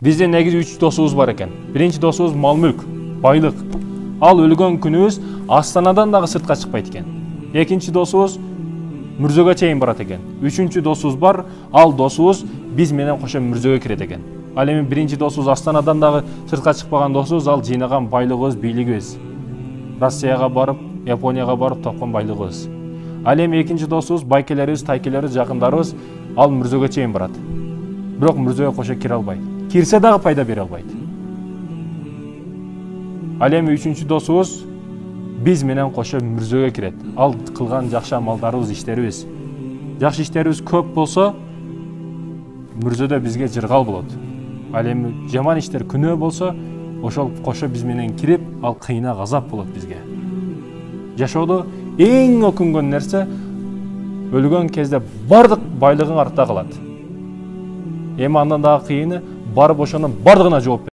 Биздин негизи 3 досубуз бар экен. Биринчи досубуз мал-мүлк, байлык. Ал өлгөн күнүбүз Астанадан дагы сыртка чыкпайт экен. Экинчи досубуз мүрзөгө чейин барат экен. Үчүнчү досубуз бар, ал досубуз биз менен кошо мүрзөгө кирет экен. Ал эми биринчи досубуз Астанадан дагы сыртка чыкпаган досубуз, ал жыйнаган байлыгыбыз, бийлигибиз. Россияга барып, Японияга барып тапкан байлыгыбыз. Ал эми экинчи досубуз, байкелерибиз, тайкелерибиз, жакындарыбыз, ал мүрзөгө чейин барат. Бирок мүрзөгө кошо кире албайт. Кирсе дагы пайда бере албайт. Ал эми үчүнчү досубуз биз менен кошо мүрзөгө кирет. Ал кылган жакшы амалдарыбыз, иштерибиз. Жакшы иштерибиз көп болсо, мүрзөдө бизге жыргал болот. Ал эми жаман иштер, күнөө болсо, ошол кошо биз менен кирип, ал кыйнак азап болот бизге. Жашоодо эң өкүнгөн нерсе өлгөн кезде бардык байлыгың артта калат. Эми андан дагы кыйыны барып ошонун бардыгына жооп